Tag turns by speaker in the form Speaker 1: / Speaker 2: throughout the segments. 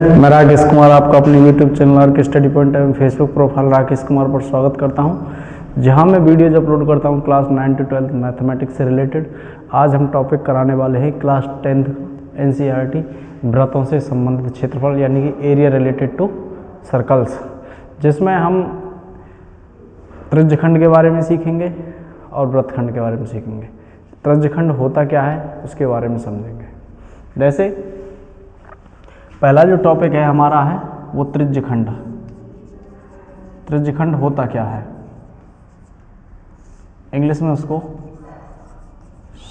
Speaker 1: मैं राकेश कुमार आपका अपने YouTube चैनल आर के स्टडी पॉइंट एवं फेसबुक प्रोफाइल राकेश कुमार पर स्वागत करता हूं, जहां मैं वीडियोज अपलोड करता हूं क्लास 9 to 12 मैथमेटिक्स से रिलेटेड। आज हम टॉपिक कराने वाले हैं क्लास 10th NCERT वृत्तों से संबंधित क्षेत्रफल यानी कि एरिया रिलेटेड टू सर्कल्स, जिसमें हम त्रिज्यखंड के बारे में सीखेंगे और वृत्तखंड के बारे में सीखेंगे। त्रिज्यखंड होता क्या है उसके बारे में समझेंगे। जैसे पहला जो टॉपिक है हमारा है वो त्रिज्यखंड। त्रिज्यखंड होता क्या है, इंग्लिश में उसको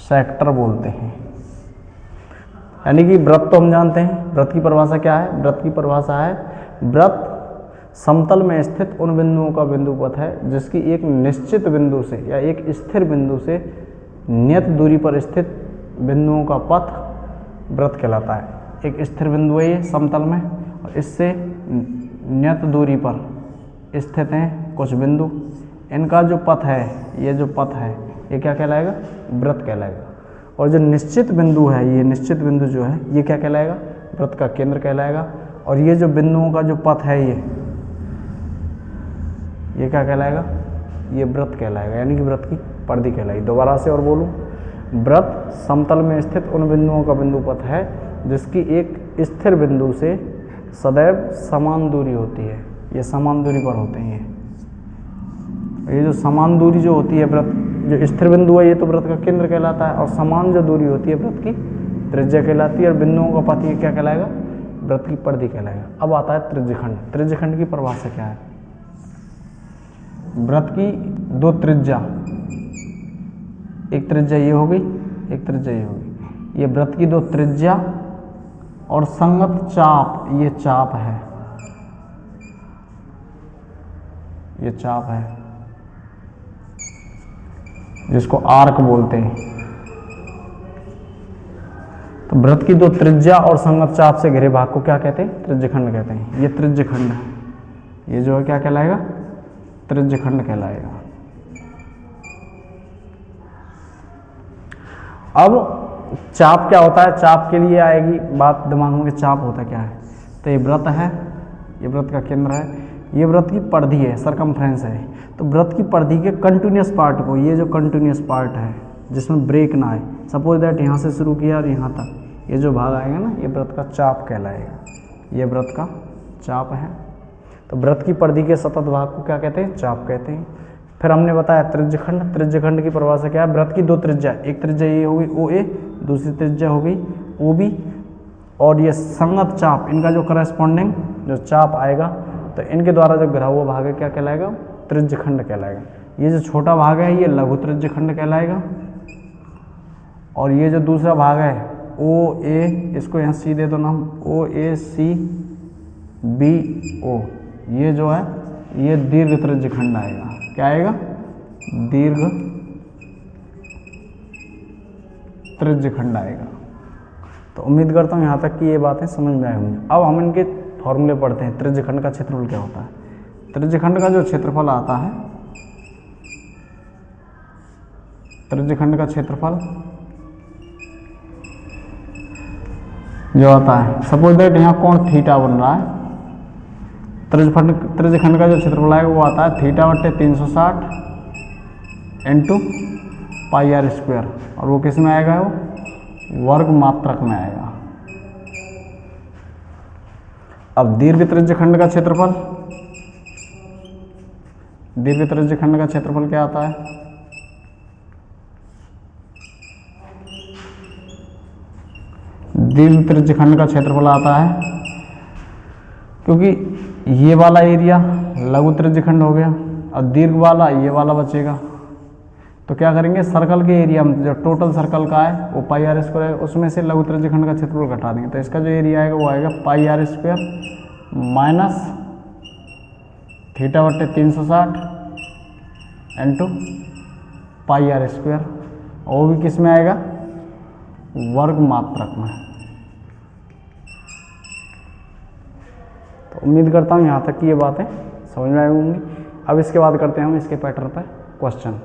Speaker 1: सेक्टर बोलते हैं। यानी कि वृत्त तो हम जानते हैं, वृत्त की परिभाषा क्या है? वृत्त की परिभाषा है वृत्त समतल में स्थित उन बिंदुओं का बिंदुपथ है जिसकी एक निश्चित बिंदु से या एक स्थिर बिंदु से नियत दूरी पर स्थित बिंदुओं का पथ वृत्त कहलाता है। एक स्थिर बिंदु है ये समतल में, और इससे नियत दूरी पर स्थित हैं कुछ बिंदु। इनका जो पथ है, ये जो पथ है ये क्या कहलाएगा? वृत्त कहलाएगा। और जो निश्चित बिंदु है, ये निश्चित बिंदु जो है ये क्या कहलाएगा? वृत्त का केंद्र कहलाएगा। और ये जो बिंदुओं का जो पथ है ये क्या कहलाएगा? ये वृत्त कहलाएगा, यानी कि वृत्त की परिधि कहलाएगी। दोबारा से और बोलूं, वृत्त समतल में स्थित उन बिंदुओं का बिंदुपथ है जिसकी एक स्थिर बिंदु से सदैव समान दूरी होती है। ये समान दूरी पर होते हैं। ये जो समान दूरी जो होती है वृत्त, जो स्थिर बिंदु है ये तो वृत्त का केंद्र कहलाता है, और समान जो दूरी होती है वृत्त की त्रिज्या कहलाती है, और बिंदुओं का पथ ये क्या कहलाएगा? वृत्त की परिधि कहलाएगा। अब आता है त्रिज्यखंड। त्रिज्यखंड की परिभाषा क्या है? वृत्त की दो त्रिज्या, एक त्रिज्या ये हो गई, एक त्रिज्या ये हो गई। ये वृत्त की दो त्रिज्या और संगत चाप, ये चाप है, ये चाप है जिसको आर्क बोलते हैं। तो वृत्त की दो त्रिज्या और संगत चाप से घिरे भाग को क्या कहते हैं? त्रिज्यखंड कहते हैं। ये त्रिज्यखंड है, ये जो है क्या कहलाएगा? त्रिज्यखंड कहलाएगा। अब चाप क्या होता है? चाप के लिए आएगी बात दिमाग में कि चाप होता क्या है। तो ये वृत्त है, ये वृत्त का केंद्र है, ये वृत्त की परिधि है, सरकमफ्रेंस है। तो वृत्त की परिधि के कंटिन्यूस पार्ट को, ये जो कंटिन्यूस पार्ट है जिसमें ब्रेक ना आए, सपोज दैट यहाँ से शुरू किया और यहाँ तक, ये जो भाग आएगा ना, ये वृत्त का चाप कहलाएगा। ये वृत्त का चाप है। तो वृत्त की परिधि के सतत भाग को क्या कहते हैं? चाप कहते हैं। फिर हमने बताया त्रिज्यखंड। त्रिज्यखंड की परिभाषा क्या है? वृत्त की दो त्रिज्या, एक त्रिज्या ये हो गई OA, दूसरी त्रिज्या हो गई OB, और ये संगत चाप, इनका जो करस्पॉन्डिंग जो चाप आएगा, तो इनके द्वारा जो घिरा हुआ भाग है क्या कहलाएगा? त्रिज्यखंड कहलाएगा। ये जो छोटा भाग है ये लघु त्रिज्यखंड कहलाएगा, और ये जो दूसरा भाग है OA, इसको यहाँ C दे दो नाम, OACBO, ये जो है ये दीर्घ त्रिज्यखंड आएगा। क्या आएगा? दीर्घ त्रिज्यखंड आएगा। तो उम्मीद करता हूँ यहाँ तक कि ये बातें समझ में आई होंगी। अब हम इनके फॉर्मूले पढ़ते हैं। त्रिज्यखंड का क्षेत्रफल क्या होता है? त्रिज्यखंड का जो क्षेत्रफल आता है, त्रिज्यखंड का क्षेत्रफल जो आता है, सपोज दैट यहाँ कोण थीटा बन रहा है, त्रिज्यखंड का जो क्षेत्रफल आएगा वो आता है θ/360 इंटू πr², और वो किस में आएगा? वो वर्ग मात्रक में आएगा। अब दीर्घ त्रिज्यखंड का क्षेत्रफल, दीर्घ त्रिज्यखंड का क्षेत्रफल क्या आता है? दीर्घ त्रिज्यखंड का क्षेत्रफल आता है, क्योंकि ये वाला एरिया लघु त्रिज्यखंड हो गया और दीर्घ वाला ये वाला बचेगा, तो क्या करेंगे? सर्कल के एरिया में जो टोटल सर्कल का है वो πr² है, उसमें से लघु त्रिज्यखंड का क्षेत्रफल घटा देंगे। तो इसका जो एरिया आएगा वो आएगा πr² माइनस θ/360 इंटू πr², और वो भी किस में आएगा? वर्ग मात्रक में। तो उम्मीद करता हूँ यहाँ तक की ये बातें समझ में आई होंगी। अब इसके बाद करते हैं हम इसके पैटर्न पर क्वेश्चन।